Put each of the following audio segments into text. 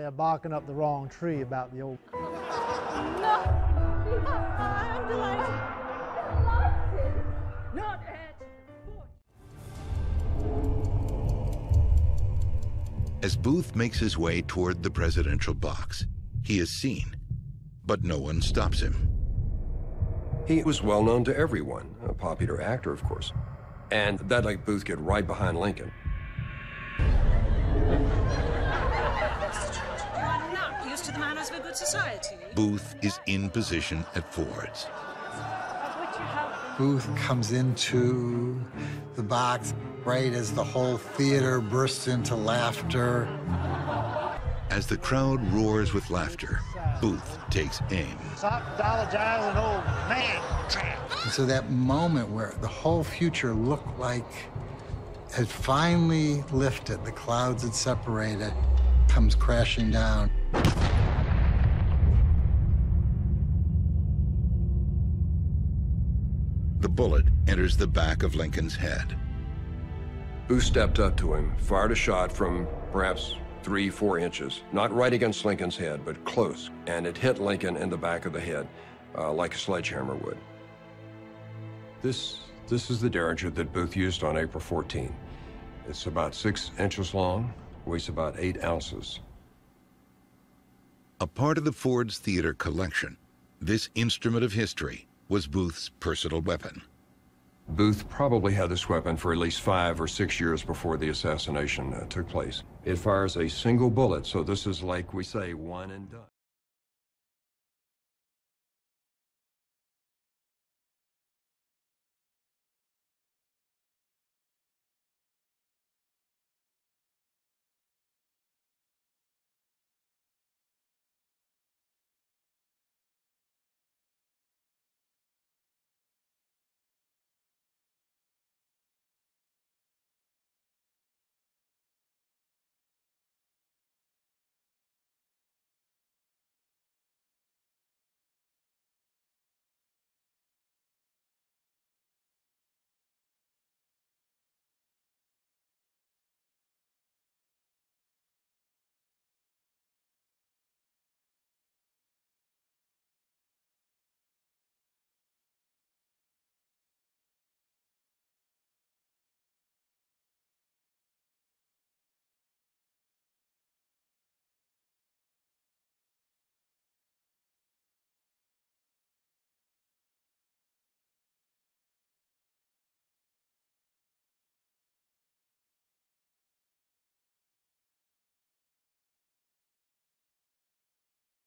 they're barking up the wrong tree about the old... No, I'm delighted. Delighted? Not at As Booth makes his way toward the presidential box, he is seen, but no one stops him. He was well known to everyone, a popular actor, of course. And that let Booth get right behind Lincoln. You are not used to the manners of a good society. Booth is in position at Ford's. Booth comes into the box right as the whole theater bursts into laughter. As the crowd roars with laughter, Booth takes aim. Stop apologizing, old man. And so that moment where the whole future looked like had finally lifted, the clouds had separated, comes crashing down. The bullet enters the back of Lincoln's head. Booth stepped up to him, fired a shot from perhaps 3-4 inches, not right against Lincoln's head, but close, and it hit Lincoln in the back of the head, like a sledgehammer would. This is the Derringer that Booth used on April 14. It's about 6 inches long, weighs about 8 ounces. A part of the Ford's theater collection, this instrument of history was Booth's personal weapon. Booth probably had this weapon for at least 5 or 6 years before the assassination took place. It fires a single bullet, so this is like we say, one and done.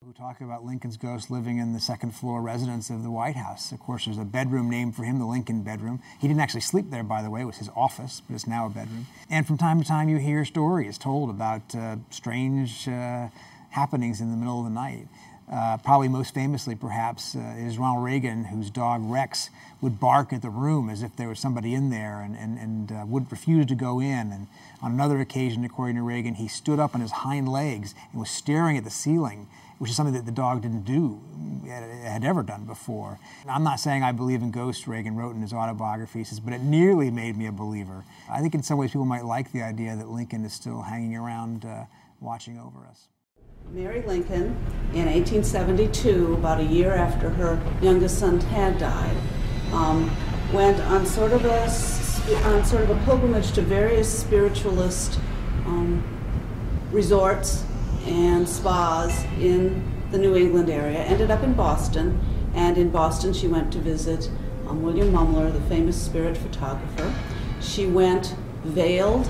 Who talk about Lincoln's ghost living in the second-floor residence of the White House. Of course, there's a bedroom named for him, the Lincoln bedroom. He didn't actually sleep there, by the way. It was his office, but it's now a bedroom. And from time to time, you hear stories told about strange happenings in the middle of the night. Probably most famously, perhaps, is Ronald Reagan, whose dog Rex would bark at the room as if there was somebody in there and would refuse to go in. And on another occasion, according to Reagan, he stood up on his hind legs and was staring at the ceiling, which is something that the dog didn't do, had ever done before. And I'm not saying I believe in ghosts, Reagan wrote in his autobiography, he says, but it nearly made me a believer. I think in some ways people might like the idea that Lincoln is still hanging around watching over us. Mary Lincoln, in 1872, about a year after her youngest son Tad died, went on sort of a pilgrimage to various spiritualist resorts and spas in the New England area. Ended up in Boston, and in Boston she went to visit William Mumler, the famous spirit photographer. She went veiled,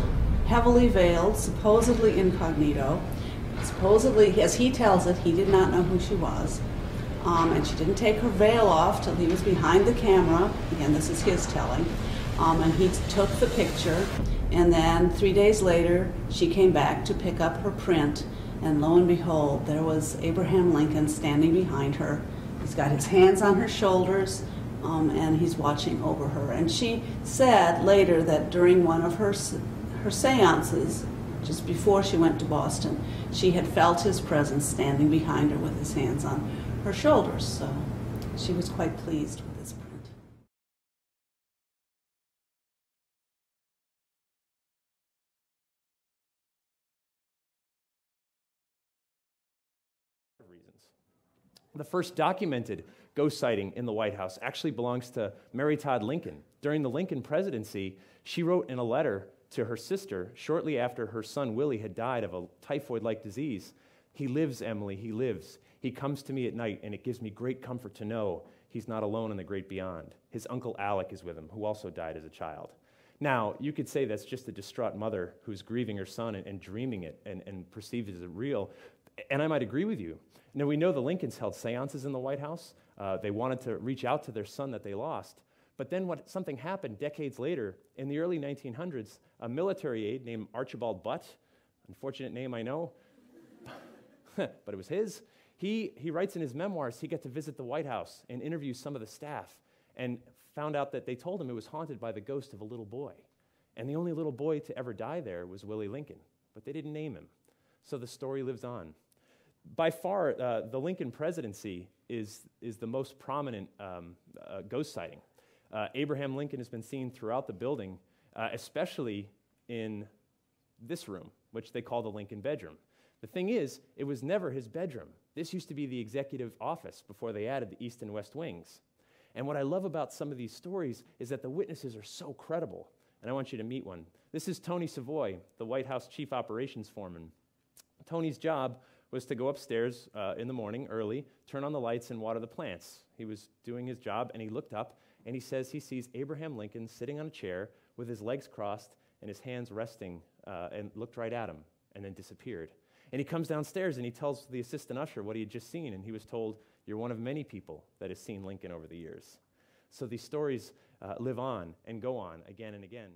heavily veiled, supposedly incognito. Supposedly, as he tells it, he did not know who she was. And she didn't take her veil off till he was behind the camera. Again, this is his telling. And he took the picture. And then 3 days later, she came back to pick up her print. And lo and behold, there was Abraham Lincoln standing behind her. He's got his hands on her shoulders, and he's watching over her. And she said later that during one of her seances, just before she went to Boston, she had felt his presence standing behind her with his hands on her shoulders. So she was quite pleased with this. The first documented ghost sighting in the White House actually belongs to Mary Todd Lincoln. During the Lincoln presidency, she wrote in a letter to her sister shortly after her son Willie had died of a typhoid-like disease, "He lives, Emily, he lives. He comes to me at night, and it gives me great comfort to know he's not alone in the great beyond. His uncle Alec is with him, who also died as a child." Now, you could say that's just a distraught mother who's grieving her son and dreaming it and perceives it as real, and I might agree with you. Now, we know the Lincolns held seances in the White House. They wanted to reach out to their son that they lost. But then something happened decades later. In the early 1900s, a military aide named Archibald Butt, unfortunate name I know, but it was his, he writes in his memoirs he got to visit the White House and interview some of the staff and found out that they told him it was haunted by the ghost of a little boy. And the only little boy to ever die there was Willie Lincoln, but they didn't name him. So the story lives on. By far, the Lincoln presidency is the most prominent ghost sighting. Abraham Lincoln has been seen throughout the building, especially in this room, which they call the Lincoln bedroom. The thing is, it was never his bedroom. This used to be the executive office before they added the east and west wings. And what I love about some of these stories is that the witnesses are so credible, and I want you to meet one. This is Tony Savoy, the White House chief operations foreman. Tony's job was to go upstairs in the morning early, turn on the lights, and water the plants. He was doing his job, and he looked up, and he says he sees Abraham Lincoln sitting on a chair with his legs crossed and his hands resting, and looked right at him, and then disappeared. And he comes downstairs, and he tells the assistant usher what he had just seen, and he was told, "You're one of many people that has seen Lincoln over the years." So these stories live on and go on again and again.